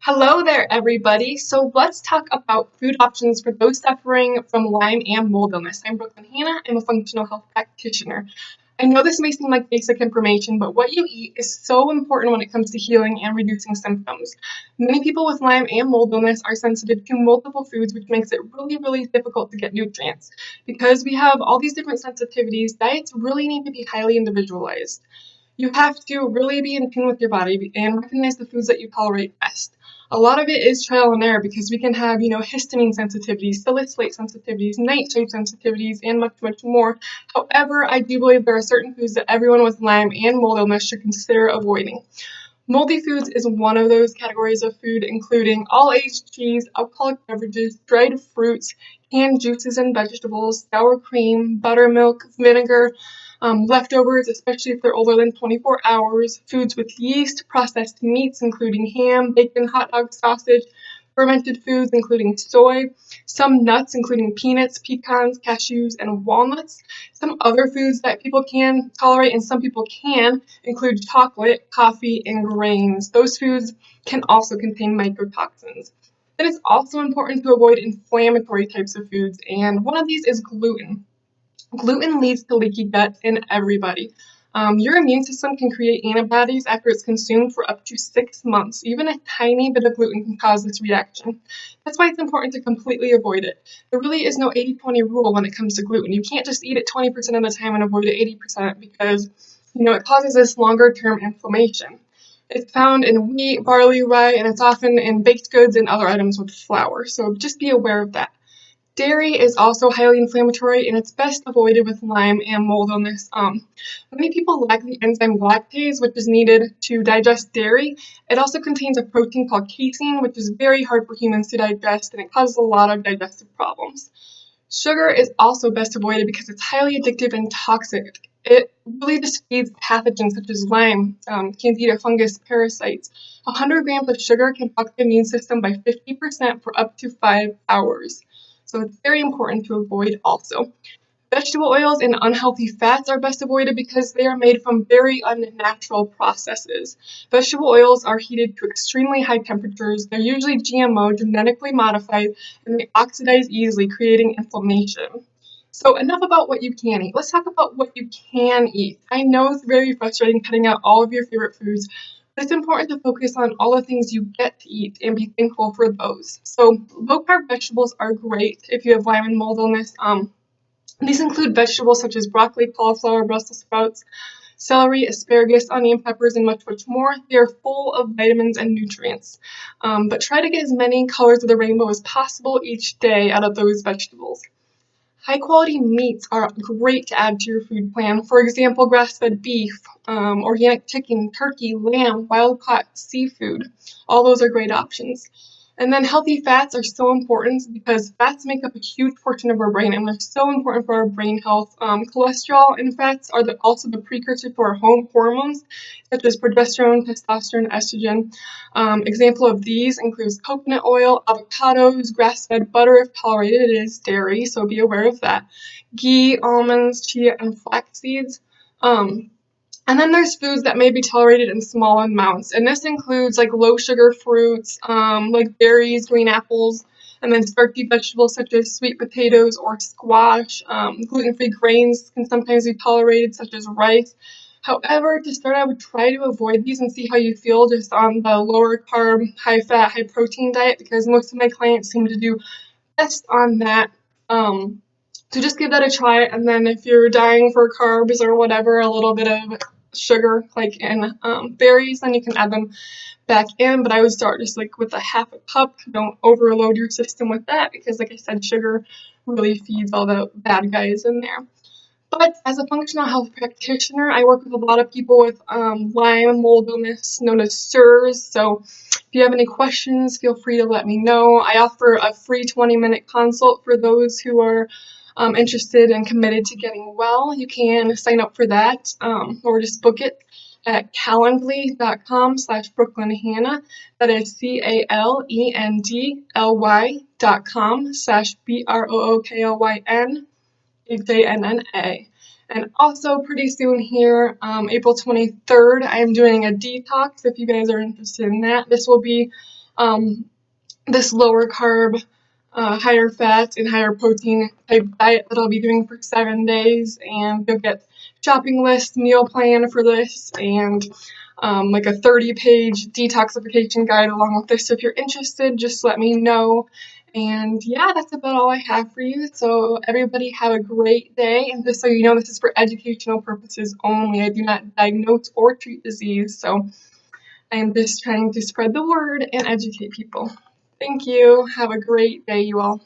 Hello there, everybody. So let's talk about food options for those suffering from Lyme and mold illness. I'm Brooklyn Hannah. I'm a functional health practitioner. I know this may seem like basic information, but what you eat is so important when it comes to healing and reducing symptoms. Many people with Lyme and mold illness are sensitive to multiple foods, which makes it really difficult to get nutrients. Because we have all these different sensitivities, diets really need to be highly individualized. You have to really be in tune with your body and recognize the foods that you tolerate best. A lot of it is trial and error because we can have, histamine sensitivities, salicylate sensitivities, nightshade sensitivities, and much more. However, I do believe there are certain foods that everyone with Lyme and mold illness should consider avoiding. Moldy foods is one of those categories of food, including all aged cheese, alcoholic beverages, dried fruits, canned juices and vegetables, sour cream, buttermilk, vinegar, leftovers, especially if they're older than 24 hours, foods with yeast, processed meats, including ham, bacon, hot dog, sausage, fermented foods, including soy, some nuts, including peanuts, pecans, cashews, and walnuts. Some other foods that people can tolerate and some people can include chocolate, coffee, and grains. Those foods can also contain mycotoxins. Then it's also important to avoid inflammatory types of foods, and one of these is gluten. Gluten leads to leaky gut in everybody. Your immune system can create antibodies after it's consumed for up to 6 months. Even a tiny bit of gluten can cause this reaction. That's why it's important to completely avoid it. There really is no 80-20 rule when it comes to gluten. You can't just eat it 20% of the time and avoid it 80% because, it causes this longer-term inflammation. It's found in wheat, barley, rye, and it's often in baked goods and other items with flour. So just be aware of that. Dairy is also highly inflammatory and it's best avoided with Lyme and mold illness. Many people lack the enzyme lactase, which is needed to digest dairy. It also contains a protein called casein, which is very hard for humans to digest and it causes a lot of digestive problems. Sugar is also best avoided because it's highly addictive and toxic. It really just feeds pathogens such as Lyme, Candida fungus, parasites. 100 grams of sugar can fuck the immune system by 50% for up to 5 hours. So it's very important to avoid also. Vegetable oils and unhealthy fats are best avoided because they are made from very unnatural processes. Vegetable oils are heated to extremely high temperatures. They're usually GMO, genetically modified, and they oxidize easily, creating inflammation. So enough about what you can eat. Let's talk about what you can eat. I know it's very frustrating cutting out all of your favorite foods, but it's important to focus on all the things you get to eat and be thankful for those. So low-carb vegetables are great if you have Lyme and mold illness. These include vegetables such as broccoli, cauliflower, Brussels sprouts, celery, asparagus, onion, peppers, and much more. They are full of vitamins and nutrients. But try to get as many colors of the rainbow as possible each day out of those vegetables. High-quality meats are great to add to your food plan. For example, grass-fed beef, organic chicken, turkey, lamb, wild-caught seafood. All those are great options. And then healthy fats are so important because fats make up a huge portion of our brain and they're so important for our brain health. Cholesterol and fats are also the precursor to our hormones, such as progesterone, testosterone, estrogen. Example of these includes coconut oil, avocados, grass-fed butter if tolerated. It is dairy, so be aware of that. Ghee, almonds, chia, and flax seeds. And then there's foods that may be tolerated in small amounts, and this includes like low sugar fruits, like berries, green apples, and then starchy vegetables such as sweet potatoes or squash. Gluten-free grains can sometimes be tolerated, such as rice. However, to start, I would try to avoid these and see how you feel just on the lower carb, high fat, high protein diet, because most of my clients seem to do best on that. So just give that a try, and then if you're dying for carbs or whatever, a little bit of sugar, like in berries, then you can add them back in, but I would start just like with a half a cup. Don't overload your system with that because, like I said, sugar really feeds all the bad guys in there. But as a functional health practitioner, I work with a lot of people with Lyme and mold illness known as SIRS. So if you have any questions, feel free to let me know. I offer a free 20-minute consult for those who are interested and committed to getting well. You can sign up for that or just book it at calendly.com/Brooklyn Hannah. That is CALENDLY.com/BROOKLYNHANNA. And also pretty soon here, April 23rd, I am doing a detox if you guys are interested in that. This will be this lower carb, higher fat, and higher protein type diet that I'll be doing for 7 days, and you'll get shopping list, meal plan for this, and like a 30-page detoxification guide along with this. So if you're interested, just let me know. And yeah, that's about all I have for you. So everybody have a great day. And just so you know, this is for educational purposes only. I do not diagnose or treat disease. So I am just trying to spread the word and educate people. Thank you. Have a great day, you all.